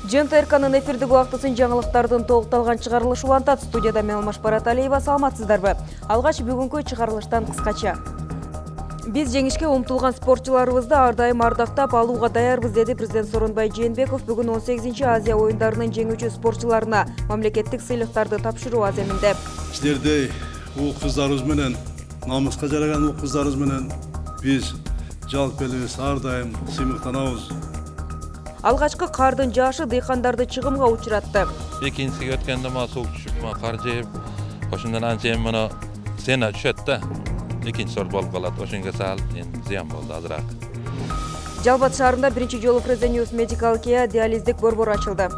ЖНТРКнын эфирдик убактысын жаңылыктардын толукталган чыгарылышы улантат. Студияда мен Алмаш Бараталиева, саламатсыздарбы? Алгач бүгүнкү чыгарылыштан кыскача. Биз жеңишке умтулган спортчуларыбызды ар дайым ардактап алууга даярбыз, деди президент Сооронбай Жээнбеков бүгүн 18-чи Азия оюндарынын жеңүүчү спортчуларына мамлекеттик сыйлыктарды тапшыруу аземинде. Силердей уул кыздарыбыз менен, намыска жараган уул кыздарыбыз менен биз жалпы элибиз ар дайым сыймыктанабыз. Алгачкы кардын жаашы дыйкандарды чыгымга учуратты. Экинчиге өткөндө суук түшүп, кар жээп, ошондон анчейин муну сена түшөт да. Экинчи сорт болуп калат. Ошонго сал зыян болду азыраак. Жалбат шаарында биринчи жолу Фрезениус медикалык диализдик борбор ачылды.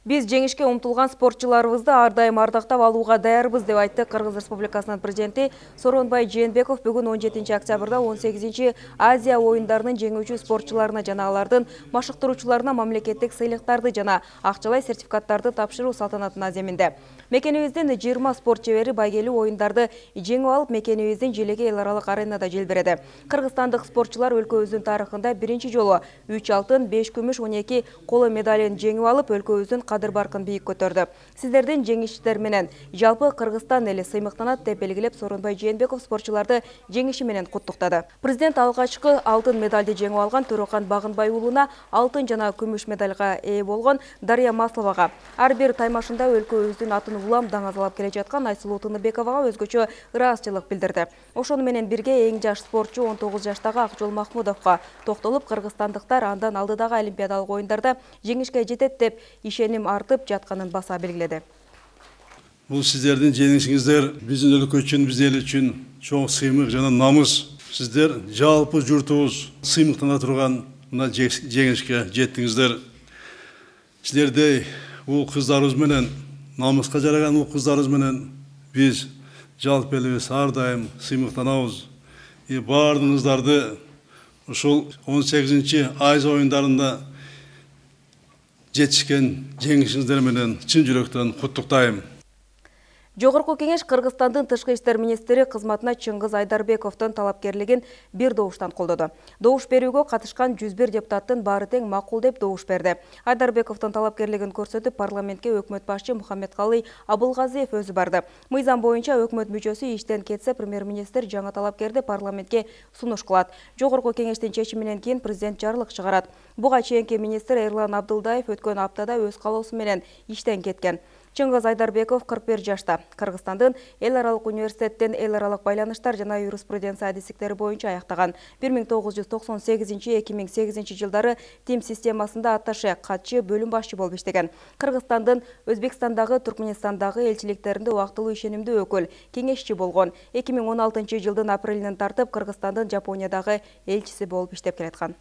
Биз жеңишке умтулган спортчуларыбызды ар дайым ардактап алууга даярбыз, деп айтты Кыргыз Республикасынын президенти Сооронбай Жээнбеков бүгүн 17 октябрда 18-чи Азия оюндарынын жеңүүчү спортчуларына жана алардын машыктыруучуларына мамлекеттик сыйлыктарды жана акчалай сертификаттарды тапшыруу салтанатынын аземинде. Мекенибиздин 20 спорт чебери байгелүү оюндарды жеңип алып, мекенибиздин желеги эл аралык аренада желбиреди. Кыргызстандык спортчулар өлкөбүздүн тарыхында биринчи жолу 3 алтын, 5 күмүш, 12 коло медалын жеңип алып, өлкөбүздүн кадыр баркын бийик көтөрдү. Сиздердин жеңиштер менен жалпы Кыргызстан эли сыймыктанат, деп белгилеп Сооронбай Жээнбеков спортчуларды жеңиши менен куттуктады. Президент алгачкы алтын медалды жеңип алган Төрөкан Багынбай уулуна, алтын жана күмүш медальга ээ болгон Дарья Масловага, ар бир таймашында өлкөбүздүн атын улам даңазалап келе жаткан Айсулуу Тыныбековага өзгөчө ыраазычылык билдирди. Ошону менен бирге эң жаш спортчу 19 жаштагы Акжол Махмудовго токтолуп, кыргызстандыктар андан алдыдагы олимпиадалык оюндарда жеңишке жетет деп ишеним артып жатканын баса белгиледи. Бул сиздердин жеңишиңиздер биздин өлкө үчүн, биз эл үчүн чоң сыймык жана намыс. Сиздер жалпы журтубуз сыймыктана турган мына жеңишке жеттиңиздер. Силердей уул кыздарыбыз менен, намыска жараган уул кыздарыбыз менен биз жалпы элибиз ар дайым сыймыктанабыз. Баардыгыңыздарды ушул 18-чи Азия оюндарында жетишкен жеңишиңиздер менен чын жүрөктөн куттуктайм. Жогорку кеңеш Кыргызстандын тышкы иштер министри кызматына Чыңгыз Айдарбековдун талапкерлигин бир добуштан колдоду. Добуш берүүгө катышкан 101 депутаттын баары тең макул деп добуш берди. Айдарбековдун талапкерлигин көрсөтүп, парламентке өкмөт башчы Мухаммедкалый Абылгазиев өзү барды. Мыйзам боюнча өкмөт мүчөсү иштен кетсе, премьер-министр жаңы талапкерди парламентке сунуш кылат. Жогорку кеңештин чечиминен кийин президент жарлык чыгарат. Буга чейинки министр Эрлан Абдылдаев өткөн аптада өз калоосу менен иштен кеткен. Чыңгыз Айдарбеков 41 жашта. Кыргызстандын эл аралык университеттен эл аралык байланыштар жана юриспруденция адистиктери боюнча аяктаган. 1998-2008 жылдары ТИМ системасында атташе, катчы, бөлүм башчы болуп иштеген. Кыргызстандын Өзбекстандагы, Туркменистандагы элчиликтеринде убактылуу ишенимдүү өкүл, кеңешчи болгон. 2016 жылдын апрелинен тартып Кыргызстандын Жапониядагы элчиси болуп иштеп келаткан.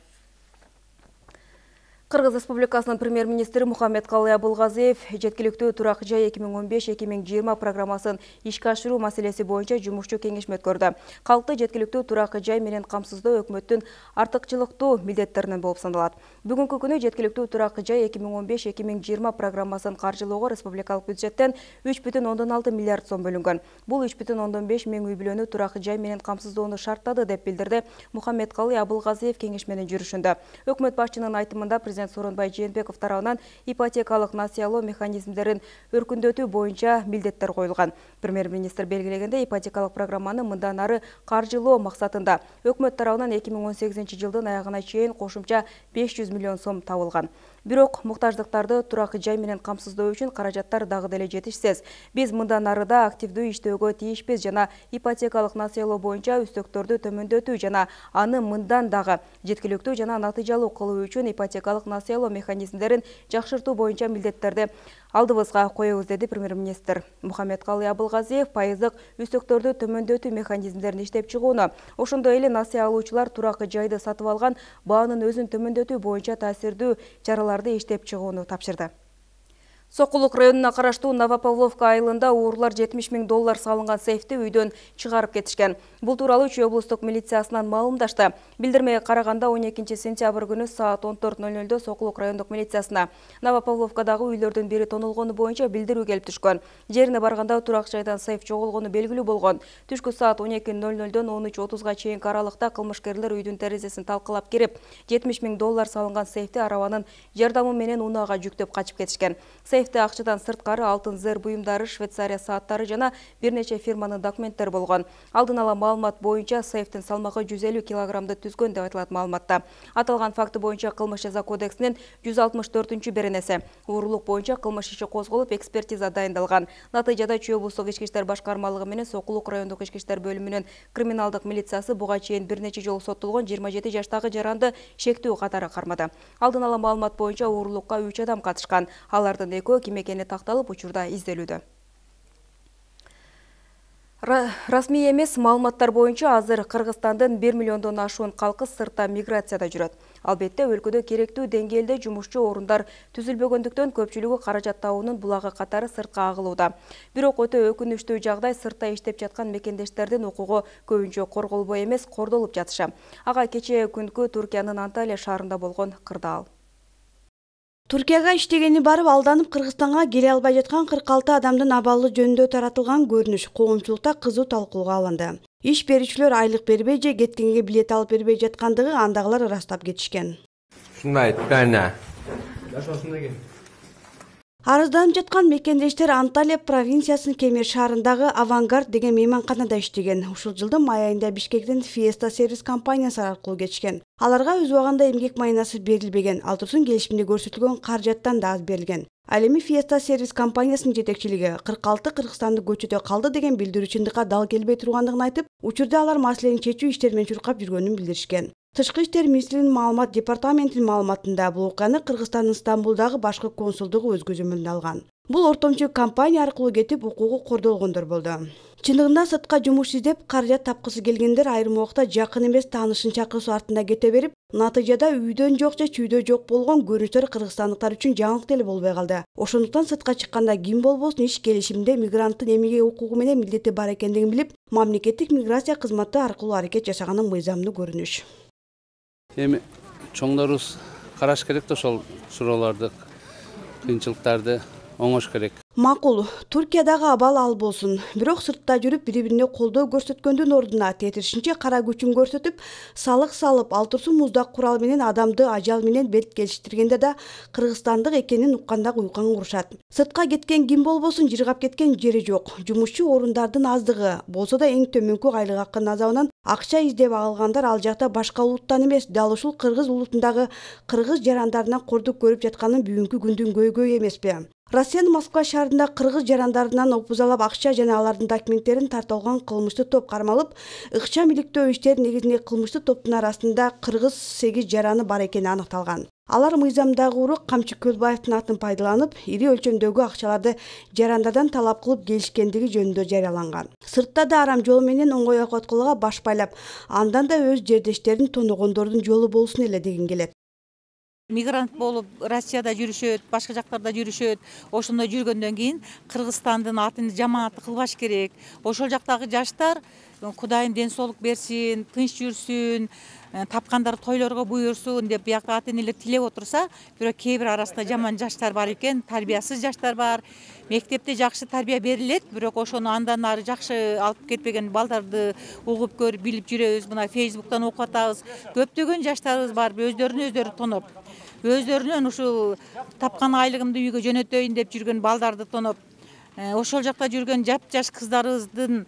Кыргыз Республикасынын премьер-министри Мухаммедкалый Абылгазиев жеткиликтүү турак жай 2015-2020 программасын ишке ашыруу маселеси боюнча жумушчу кеңешме өткөрдү. Калкты жеткиликтүү турак жай менен камсыздоо өкмөттүн артыкчылыктуу милдеттеринен болуп саналат. Бүгүнкү күнү жеткиликтүү турак жай 2015-2020 программасын каржылоого республикалык бюджеттен 3,6 миллиард сом бөлүнгөн. Бул 3,5 миң үй бүлөнү турак жай менен камсыздоону шарттады, деп билдирди Мухаммедкалый Абылгазиев кеңеш менен жүрүшүндө. Өкмөт башчынын айтымында президент Сооронбай Жээнбеков тарабынан ипотекалык насыялоо механизмдерин өркүндөтүү боюнча милдеттер коюлган. Премьер-министр белгилегенде, ипотекалык программаны мындан ары каржылоо максатында өкмөт тарабынан 2018 жылдын аягына чейин кошумча 500 миллион сом табылган. Бирок муктаждыктарды турак жай менен камсыздоо үчүн каражаттар дагы деле жетишсиз. Биз мындан ары да активдүү иштөөгө тийишпиз жана ипотекалык насыялоо боюнча үстөктөрдү төмөндөтүү жана аны мындан дагы жеткиликтүү жана натыйжалуу кылуу үчүн ипотекалык насыялоо механизмдерин жакшыртуу боюнча милдеттерди алдыбызга коебуз, деди премьер-министр. Мухаммедкалый Абылгазиев пайыздык үстөктөрдү төмөндөтүү механизмдерин иштеп чыгууну, ошондой эле насыя алуучулар турак жайды сатып алган баанын өзүн төмөндөтүү боюнча таасирдүү чараларды иштеп чыгууну тапшырды. Сокулук районуна караштуу Новопавловка айылында уурулар $70.000 салынган сейфти үйдөн чыгарып кетишкен. Бул тууралуу Чүй облустук милициясынан маалымдашты. Билдирмеге караганда 12 сентябрь күнү саат 14:00 Сокулук райондук милициясына Новопавловкадагы үйлөрдүн бири тонолгону боюнча билдирүү келип түшкөн. Жерине барганда турак жайдан сейф жоголгону белгилүү болгон. Түшкү саат 12:00 13:30 чейинки аралыкта кылмышкерлер үйдүн терезесин талкалап кирип, $70.000 салынган сейфти арабанын жардамы менен унаага жүктөп качып кетишкен. Сейфте акчадан сырткары алтын зер буюмдары, Швейцария сааттары жана бир нече фирманын документтери болгон. Алдын ала маалымат боюнча сейфтин салмагы 150 килограммды түзгөн деп айтылат маалыматта. Аталган факты боюнча кылмыш жаза кодексинин 164-беренеси. Уурулук боюнча кылмыш иши козголуп, экспертиза дайындалган. Натыйжада Чүй облустук ички иштер башкармалыгы менен Сокулук райондук ички иштер бөлүмүнүн криминалдык милициясы буга чейин бир нече жолу соттолгон 27 жаштагы жаранды шектүү катары кармады. Алдын ала маалымат боюнча уурулукка 3 адам катышкан. Алардын экөө ким экени такталып, учурда изделүүдө. Расмий эмес маалыматтар боюнча азыр Кыргызстандын 1 миллиондон ашуун калкы сыртта миграцияда жүрөт. Албетте өлкөдө керектүү деңгээлде жумушчу орундар түзүлбөгөндүктөн көпчүлүгү каражат табуунун булагы катары сыртка агылууда. Бирок өтө өкүнүчтүү жагдай сыртта иштеп жаткан мекендештердин укугу көбүнчө корголбой эмес, кордолуп жатышы. Ага кечээ күнкү Туркиянын Анталия шаарында болгон кырдаал. Туркияга иштегени барып алданып Кыргызстанга келе албай жаткан 46 адамдын абалы жөнүндө таратылган көрүнүш коомчулукта кызуу талкууга алынды. Иш берүүчүлөр айлык бербей же кеткенге билет алып бербей жаткандыгы андагылар ырастап кетишкен. Арызданып жаткан мекендештер Анталия провинциясынын Кемер шаарындагы Авангард деген мейманканада иштеген. Ушул жылдын май айында Бишкектен Fiesta сервис компаниясы аркылуу кетишкен. Аларга өз убагында эмгек майнасы берилбеген, ал турсун келишимде көрсөтүлгөн каражаттан да аз берилген. Ал эми Fiesta сервис компаниясынын жетекчилиги 46 кыргызстандык көчөдө калды деген билдирүү чындыкка дал келбей тургандыгын айтып, учурда алар маселени чечүү иштери менен чуркап жүргөнүн билдиришкен. Тышкы иштер министринин маалымат департаментинин маалыматында бул окуяны Кыргызстандын Стамбулдагы башкы консулдугу өз көзөмөлүнө алган. Бул ортомчу компания аркылуу кетип, укугу кордолгондор болду. Чындыгында сыртка жумуш издеп, каражат тапкысы келгендер айрым убакта жакын эмес таанышын чакырсуу артында кете берип, натыйжада үйдөн жок же чүйдө жок болгон көрүнүштөр кыргызстандыктар үчүн жаңылык деле болбой калды. Ошондуктан сыртка чыкканда ким болбосун иш келишимде мигранттын эмгек укугу менен милдети бар экендигин билип, мамлекеттик миграция кызматы аркылуу аракет жасаганы мыйзамдуу көрүнүш. Эми чоңдорубуз караш керек да ошол суроолорду, кыйынчылыктарды оңош керек. Макул, Туркиядагы абал ал болсун. Бирок сыртта жүрүп бири-бирине колдоо көрсөткөндүн ордуна тетиришинче кара күчүн көрсөтүп, салык салып, ал турсун муздак курал менен адамды ажал менен бет келиштиргенде да кыргызстандык экенин укканда уйкуң урушат. Сыртка кеткен ким болбосун жыргап кеткен жери жок. Жумушчу орундардын аздыгы болсо да эң төмөнкү айлык акынын азабынан акча издеп алгандар ал жакта башка улуттан эмес, дал ушул кыргыз улутундагы кыргыз жарандарынан кордук көрүп жатканын бүгүнкү күндүн көйгөйү эмеспи? Россиянын Москва шаарында кыргыз жарандарынан опузалап акча жана алардын документтерин тартып алган кылмыштуу топ кармалып, ыкчам иликтөө иштери негизинде кылмыштуу топтун арасында кыргыз 8 жараны бар экени аныкталган. Алар мыйзамдагы урук Камчы Көлбаевдин атын пайдаланып, ири өлчөмдөгү акчаларды жарандардан талап кылып келишкендиги жөнүндө жарыяланган. Сыртта да арам жол менен оңой окоткулга баш байлап, андан да өз жердештерин тоногондордун жолу болсун эле деген келет. Мигрант болуп Россияда жүрүшөт, башка жактарда жүрүшөт. Ошондой жүргөндөн кийин Кыргызстандын атын жамааты кылбаш керек. Ошол жактагы жаштар Кудайым ден соолук берсин, тынч жүрсүн, тапкандар тойлорго буйрсун деп биякта ата энелер тилеп отурса, бирок кээ бир арасында жаман жаштар бар экен, тарбиясыз жаштар бар. Мектепте жакшы тарбия берилет, бирок ошону андан ары жакшы алып кетпеген балдарды угуп көрүп билип жүрөбүз. Мына Фейсбуктан окуп атабыз. Көптөгөн жаштарыбыз бар, өздөрүн тоноп, өздөрүнөн ушул тапкан айлыгымды үйгө жөнөтөйүн деп жүргөн балдарды тоноп, ошол жакта жүргөн жап-жаш кыздарыбыздын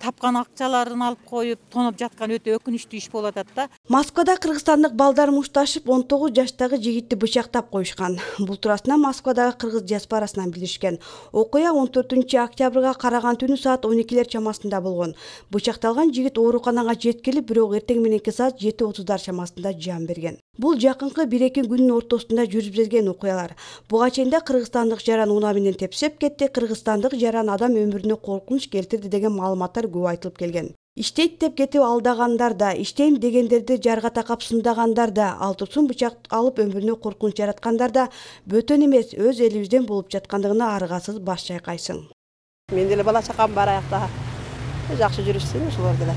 тапкан акчаларын алып коюп тоноп жаткан өтө өкүнүчтүү иш болуп атат да. Москвада кыргызстандык балдар мушташып 19 жаштагы жигитти бычактап коюшкан. Бул туурасында Москвадагы кыргыз диаспорасынан билишкен. Окуя 14-октябрга караган түнү саат 12-лер чамасында болгон. Бычакталган жигит ооруканага жеткилип, бирок эртең мененки саат 7:30 чамасында жан берген. Бул жакынкы 1-2 күндүн ортосунда жүрүп окуялар. Буга чейин да кыргызстандык жаран унаа менен тепсеп кетти, кыргызстандык жаран адам өмүрүнө коркунуч келтирди деген маалыматтар көп айтылып келген. Иштейт деп кетип алдагандар да, иштейм дегендерди жарга такап сундагандар да, алтырсун бычак алып өмүрүнө коркунуч жараткандар да бөтөн эмес, өз элибизден болуп жаткандыгына аргасыз баш чайкайсың. Мен деле бала чакам бар аякта. Жакшы жүрүшсүн ошолор деле.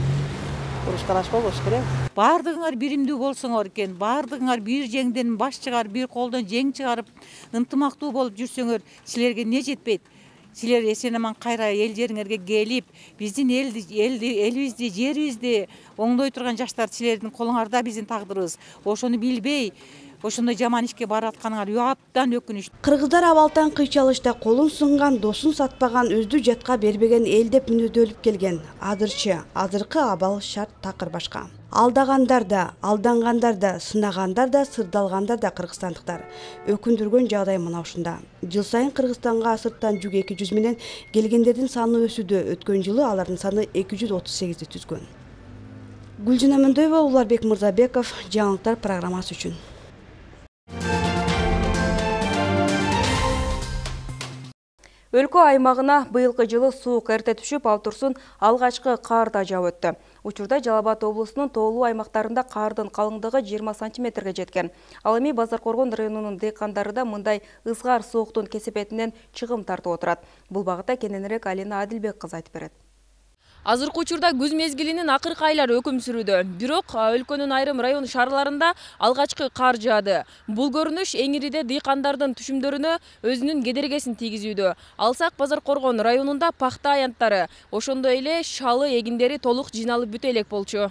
Уруш караш болуш керек. Бардыгыңар биримдүү болсоңор экен, бардыгыңар бир жеңден баш чыгарып, бир колдон жең чыгарып, ынтымактуу болуп жүрсөңөр, силерге не жетпейт? Силер эсен-аман кайра эл жериңерге келип, биздин элибизди, жерибизди оңдой турган жаштар силердин колуңарда биздин тагдырыбыз. Ошону билбей, ошондой жаман ишке барып атканыңар абдан өкүнүчтүү. Кыргыздар абалтан кыйчалышта колун сынган, досун сатпаган, өздү жатка бербеген эл деп мүнөздөлүп келген. Азыркы абал шарт такыр башка. Алдагандар да, алдангандар да, сынагандар да, сырдалгандар да кыргызстандыктар. Өкүндүргөн жагдай мына ушунда. Жыл сайын Кыргызстанга сырттан жүк 200 менен келгендердин саны өсүүдө. Өткөн жылы алардын саны 238ди түзгөн. Гүлжина Мөндөйбө, Уларбек Мырзабеков, жаңылыктар программасы үчүн. Өлкө аймагына быйылкы жылы суук эрте түшүп, ал турсун алгачкы кар да жаап өттү. Учурда Жалал Абад облусунун тоолуу аймактарында кардын калыңдыгы 20 сантиметрге жеткен. Ал эми Базаркоргон районунун дыйкандары да мындай ызгар сууктун кесепетинен чыгым тартып отурат. Бул багытта кененирээк Алина Адилбек кызы айтып берет. Азыркы учурда күз мезгилинин акыркы айлары өкүм сүрүүдө. Бирок өлкөнүн айрым район шаарларында алгачкы кар жаады. Бул көрүнүш эңириде дыйкандардын түшүмдөрүнө өзүнүн кедергесин тийгизүүдө. Алсак Базаркоргон районунда пахта аянттары, ошондой эле шалы эгиндери толук жыйналып бүтө элек болчу.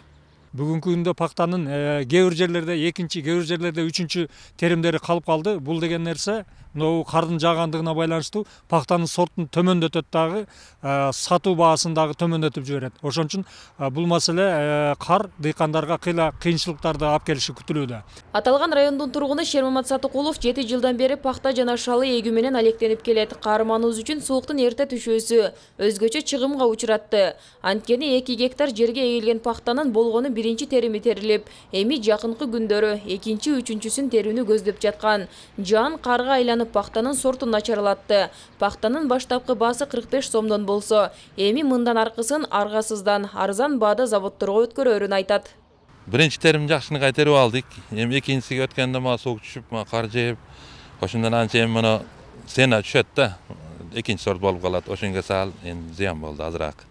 Бүгүнкү күндө пахтанын кээ бир жерлерде экинчи, кээ бир жерлерде үчүнчү теримдери калып калды. Бул деген нерсе мына кардын жаагандыгына байланыштуу пахтанын сортун төмөндөтөт дагы, сатуу баасын дагы төмөндөтүп жиберет. Ошон үчүн бул маселе кар дыйкандарга кыйынчылыктарды алып келиши күтүлүүдө. Аталган райондун тургуну Шермамат Сатыкулов 7 жылдан бери пахта жана шалы эгүү менен алектенип келет. Каарманыбыз үчүн сууктун эрте түшүүсү өзгөчө чыгымга учуратты. Анткени 2 гектар жерге эгилген пахтанын болгону биринчи терими терилип, эми жакынкы күндөрү экинчи, үчүнчүсүн терүүнү көздөп жаткан. Жаан карга айланып пахтанын сортун начарлатты. Пахтанын баштапкы баасы 45 сомдон болсо, эми мындан аркысын аргасыздан арзан баада заводторго өткөрөрүн айтат. Биринчи терим жакшыны кайтерип алдык. Эми экинчисиге өткөндө мага суук түшүп, кар жээп, ошондон анча эми муну сена түшөт да. Экинчи сорт болуп калат. Ошонго сал эми зыян болду азыраак.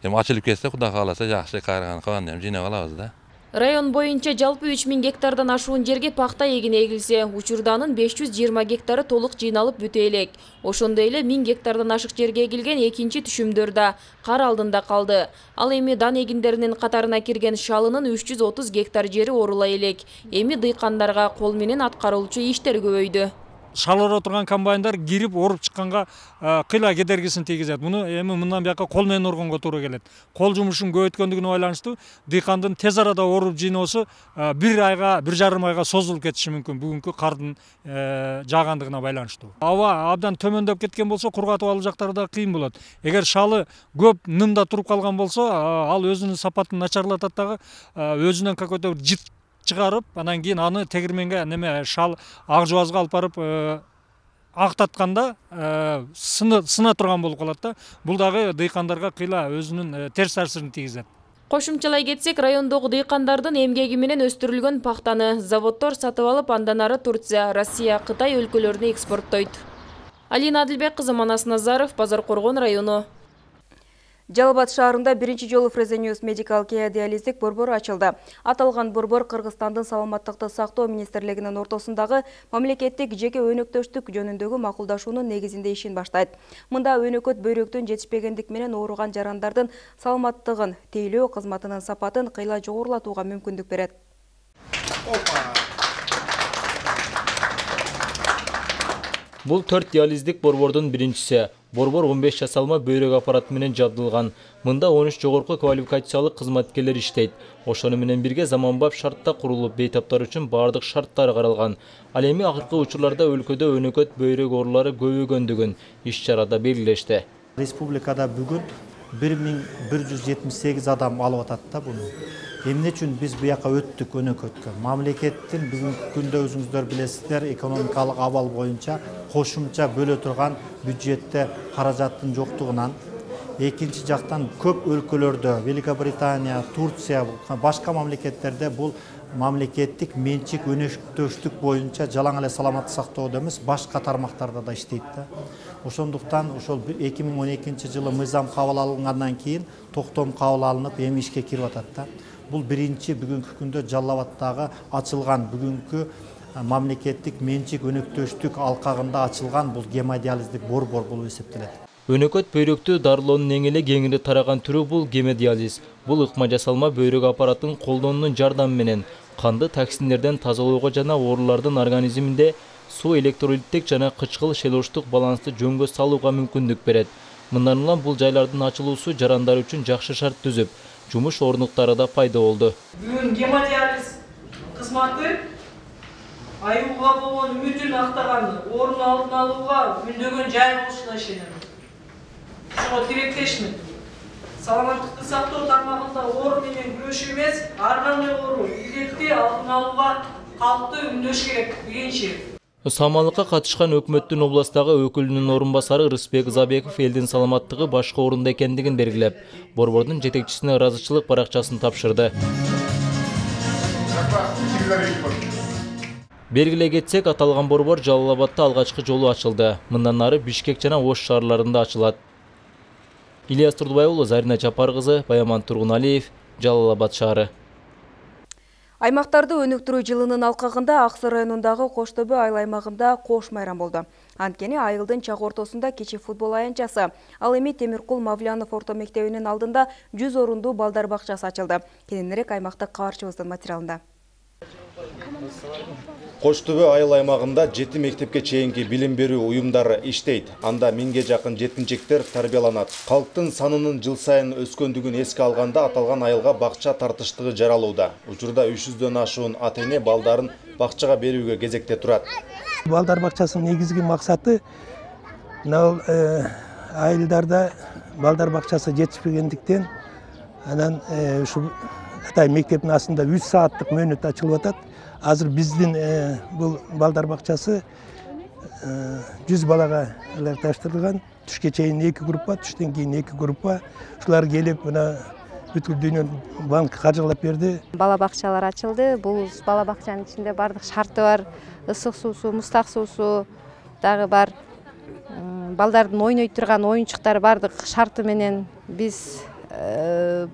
Эми ачылып кетсе, Кудай кааласа жакшы калган эми жыйнап алабыз да. Район боюнча жалпы 3000 гектардан ашуун жерге пахта эгини эгилсе, учурда анын 520 гектары толук жыйналып бүтө элек. Ошондой эле 1000 гектардан ашык жерге эгилген экинчи түшүмдөр да кар алдында калды. Ал эми дан эгиндеринин катарына кирген шалынын 330 гектар жери орула элек. Эми дыйкандарга кол менен аткарылчу иштер көбөйдү. Шалыра турган комбайндар кирип оруп чыкканга кыйла кедергисин тийгизет. Муну эми мындан бияка кол менен урганга туура келет. Кол жумушун көбөйткөндүгүнө байланыштуу дыйкандын тез арада оруп жыйноосу 1 айга, 1,5 айга созулуп кетиши мүмкүн бүгүнкү кардын жаагандыгына байланыштуу. Аба абдан төмөндөп кеткен болсо, кургатып алуу жактары да кыйын болот. Эгер шалы көп нымда туруп калган болсо, ал өзүнүн сапатын начарлатат дагы, өзүнөн какой-то бир жыт чыгарып, анан кийин аны тегирменге шал ак жуазга алып барып актатканда сына турган болуп калат да. Бул дагы дыйкандарга кыйла өзүнүн терс таасирин тийгизет. Кошумчалай кетсек, райондогу дыйкандардын эмгеги менен өстүрүлгөн пахтаны заводдор сатып алып, андан ары Турция, Россия, Кытай өлкөлөрүнө экспорттойт. Алина Адилбек кызы, Манас Назаров, Базаркоргон району. Жалал Абад шаарында биринчи жолу Фрезениус медикалык диализдик борбор ачылды. Аталган борбор Кыргызстандын саламаттыкты сактоо министрлигинин ортосундагы мамлекеттик жеке өнөктөштүк жөнүндөгү макулдашуунун негизинде ишин баштайт. Мында өнөкөт бөйрөктүн жетишпегендик менен ооруган жарандардын саламаттыгын тейлөө кызматынын сапатын кыйла жогорулатууга мүмкүндүк берет. Бул 4 диализдик борбордун биринчиси. Борбор 15 жасалма бөйрөк аппараты менен жабдылган. Мында 13 жогорку квалификациялык кызматкерлер иштейт. Ошону менен бирге заманбап шартта курулуп, бейтаптар үчүн бардык шарттар каралган. Ал эми акыркы учурларда өлкөдө өнөкөт бөйрөк оорулары көбөйгөндүгүн иш-чарада белгилешти. Республикада бүгүн 1178 адам алып атат да буну. Эмне үчүн биз буяка өттүк өнөкөткө? Мамлекеттин бүгүнкү күндө өзүңүздөр билесиздер, экономикалык абал боюнча кошумча бөлө турган бюджетте каражаттын жоктугунан Екінші жақтан көп өлкөлөрдө, Великобритания, Турция, башка мамлекеттерде бұл мамлекеттик менчик өнөктөштүк боюнча жалаң эле саламаттык сактоодо эмес, башка тармактарда да иштейт да. Ошондуктан ошол 2012-жылы мыйзам кабыл алынгандан кийин токтом кабыл алынып, эми ишке кирип атат да. Бул биринчи бүгүнкү күндө Жалал Абадтагы ачылган бүгүнкү мамлекеттик менчик өнөктөштүк алкагында ачылган бул гемодиализдик борбор болуп эсептелет. Өнөкөт бөйрөктүү дарылоонун эң эле кеңири тараган түрү бул гемодиализ. Бул ыкма жасалма бөйрөк аппаратын колдонуунун жардамы менен канды токсиндерден тазалоого жана оорулардын организминде суу электролиттик жана кычкыл шелоштук балансты жөнгө салууга мүмкүндүк берет. Мындан улам бул жайлардын ачылуусу жарандар үчүн жакшы шарт түзүп, жумуш орнуктары да пайда болду. Бүгүн гемодиализ кызматы аюуга болгон үмүтүн актаган, орун алдын алууга үндөгөн жай болушуна ишенем. Ошого тилектешмин. Саламаттыкты сактоо тармагында оору менен күрөшүү эмес, ар кандай оору илдетти алдын алууга калкты үндөш керек биринчи. Самалыкка катышкан өкмөттүн областагы өкүлүнүн орун басары Рыспек Забеков элдин саламаттыгы башка орунда экендигин белгилеп, борбордун жетекчисине ыраазычылык баракчасын тапшырды. Белгилей кетсек, аталган борбор Жалал Абадта алгачкы жолу ачылды. Мындан ары Бишкек жана Ош шаарларында ачылат. Ильяс Турдубай уулу, Зарина Чапар кызы, Баяман Тургуналиев, Жалал Абад шаары. Аймактарды өнүктүрүү жылынын алкагында Аксы районундагы Коштөбө айыл аймагында кош майрам болду. Анткени айылдын чак ортосунда кечи футбол аянтчасы, ал эми Темиркул Мавлянов орто мектебинин алдында 100 орундуу балдар бакчасы ачылды. Кененирээк аймактык кабарчыбыздын материалында. Коштөбө айыл аймагында 7 мектепке чейинки билим берүү уюмдары иштейт. Анда 1000ге жакын жетинчектер тарбияланат. Калктын санынын жыл сайын өскөндүгүн эске алганда аталган айылга бакча тартыштыгы жаралууда. Учурда 300дөн ашуун ата-эне балдарын бакчага берүүгө кезекте турат. Балдар бакчасынын негизги максаты айылдарда балдар бакчасы жетишпегендиктен анан ушу атай мектептин астында 3 сааттык мөөнөт ачылып атат. Азыр биздин бул балдар бакчасы 100 балага таштырылган. Түшкө чейин 2 группа, түштөн кийин 2 группа. Ушулар келип мына бүткүл дүйнөнү банк каржылап берди. Бала бакчалар ачылды. Бул бала бакчанын ичинде бардык шарты бар. Ысык суусу, мустак суусу дагы бар. Балдардын ойной турган оюнчуктары бардык шарты менен биз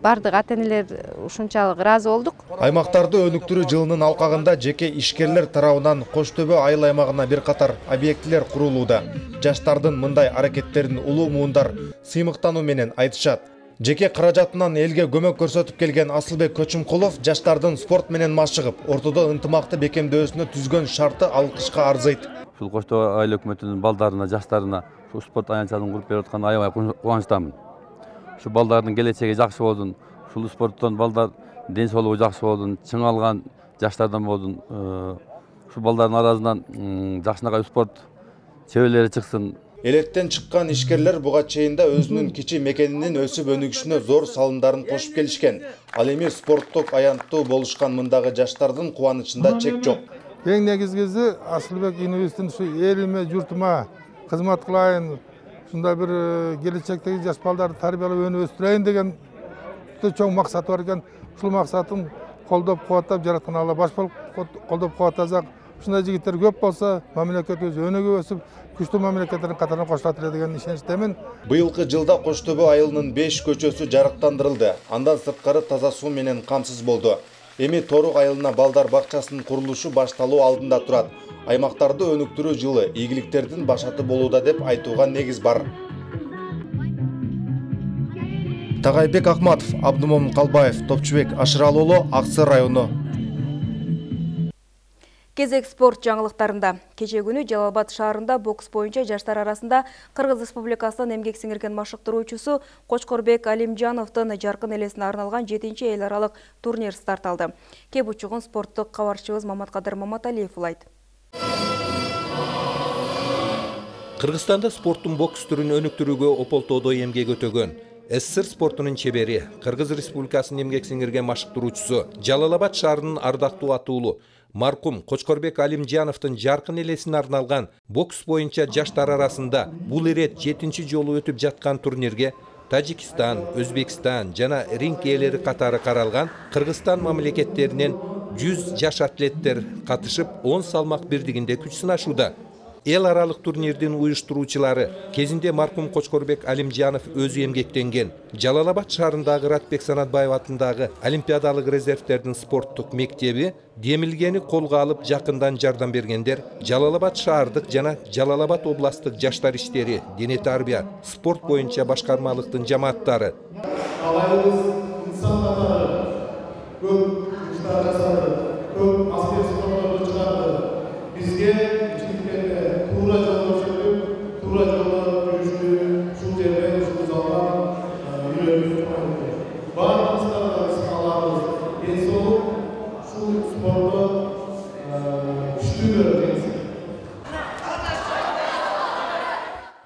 бардык ата-энелер ушунчалык ыраазы болдук. Аймактарды өнүктүрүү жылынын алкагында жеке ишкерлер тарабынан Коштөбө айыл аймагына бир катар объектилер курулууда. Жаштардын мындай аракеттерин улуу муундар сыймыктануу менен айтышат. Жеке каражатынан элге көмөк көрсөтүп келген Асылбек Көчүмкулов жаштардын спорт менен машыгып, ортодо ынтымакты бекемдөөсүнө түзгөн шарты алкышка арзыйт. Ушул Коштөбө айыл өкмөтүнүн балдарына, жаштарына спорт аянтчасын куруп берип атканына аябай кубанычтамын. Şu baldardın geleceği жақсы болдун. Şu sporttan baldar den soluğu жақсы болдун. Чыңалган жаштардан болдун. Şu baldardын арасынан жакшынакай спорт чеберлери чыксын. Элеттен чыккан ишкерлер буга чейин да өзүнүн кичи мекенинин өсүп өнүгүшүнө зор салымдарын кошуп келишкен. Ал эми спорттук аянттуу болушкан мындагы жаштардын кубанычында чек жок. Эң негизгиси Асылбек университетинин şu элиме, журтума кызмат кылайын. Şunda bir gelecekteki yaş baldarını tarbiyalap önü östüreyim degen çoğun maksatı var ekan. Uşul maksatın koldop kuvatlap jaratkan Allah baş bolup koldop kuvatlasak. Şunday jigitler köp bolsa mamlaket özü önüge ösüp күчтүү мамлекеттердин катарына кошулат эле деген ишеничтемин. Быйылкы жылда Коштөбө айылынын 5 көчөсү жарыктандырылды. Андан сырткары таза суу менен камсыз болду. Эми Торук айылына балдар бакчасынын курулушу башталуу алдында турат. Аймактарды өнүктүрүү жылы ийгиликтердин башаты болууда деп айтууга негиз бар. Тагайбек Акматов, Абдумомун Калбаев, Топчубек Ашыралы уулу, Аксы району. Кезек спорт жаңылыктарында. Кече күнү Жалал Абад шаарында бокс боюнча жаштар арасында Кыргыз Республикасынын эмгек сиңирген машыктыруучусу Кочкорбек Алимжановдун жаркын элесине арналган 7-чи эл аралык турнир старт алды. Кеп учугун спорттук кабарчыбыз Маматкадыр Маматалиев улайт. Кыргызстанда спорттун бокс түрүн өнүктүрүүгө ополтоодо эмгек өтөгөн СССР спортунун чебери, Кыргыз Республикасынын эмгек сиңирген машыктыруучусу Жалал Абад шаарынын ардактуу атуулу маркум Кочкорбек Алимжановдун жаркын элесине арналган бокс боюнча жаштар арасында бул ирет 7-чи жолу өтүп жаткан турнирге Тажикстан, Өзбекстан жана ринг ээлери катары каралган Кыргызстан мамлекеттеринен 100 жаш атлеттер катышып 10 салмак бирдигинде күч сынашууда. Эл аралык турнирдин уюштуруучулары кезинде маркум Кочкорбек Алимжанов өзү эмгектенген Жалалабад шаарындагы Ратбек Санатбаев атындагы Олимпиадалык резервтердин спорттук мектеби демилгени колго алып жакындан жардам бергендер Жалалабад шаардык жана Жалалабад областтык жаштар иштери, дене тарбия, спорт боюнча башкармалыктын жамааттары.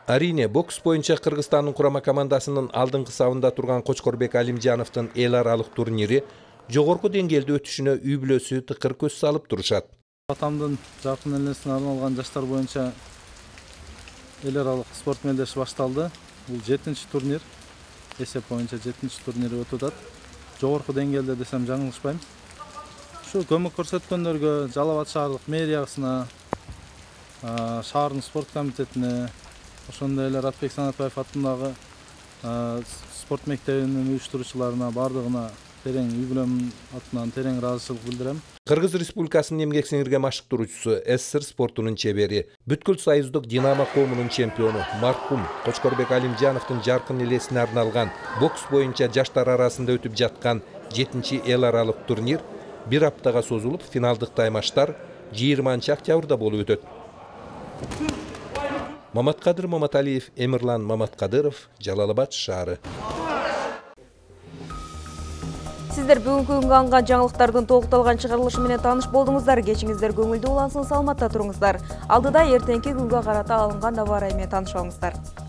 Арине, бокс боюнча Кыргызстандын курама командасынын алдыңкы сабында турган Кочкорбек Алимжановдун эл аралык турнири жогорку деңгээлде өтүшүнө үй бүлөсү тыкыр көз салып турушат. Атамдын жакын элесине арналган жаштар боюнча эл аралык спорт мелдеши башталды. Бул 7-чи турнир. Эсеп боюнча 7-чи турнири өтүп атат. Жогорку деңгээлде десем жаңылышпайм. Ушу көмөк көрсөткөндөргө Жалалабад шаардык мэриясына, шаардын спорт комитетине, ошондой эле Ратбек Санатбаев атындагы спорт мектебинин уюштуруучуларына бардыгына терең үй бүлөм атынан терең ыраазычылык билдирем. Кыргыз Республикасынын эмгек сиңирген машыктыруучусу, СССР спортунун чебери, бүткүл союздук Динамо коомунун чемпиону маркум Кочкорбек Алимжановдун жаркын элесине арналган бокс боюнча жаштар арасында өтүп жаткан 7-чи эл аралык турнир бир аптага созулуп, финалдык таймаштар 20 октябрда болуп өтөт. Маматкадыр Маматалиев, Эмирлан Маматкадыров, Жалалабад шаары. Сиздер бүгүнкү күнгө анган жаңылыктардын толукталган чыгарылышы менен тааныш болдуңуздар. Кечиңиздер көңүлдүү улансын, саламатта туруңуздар. Алдыда эртеңки күнгө карата алынган аба ырайы менен таанышабыңыздар.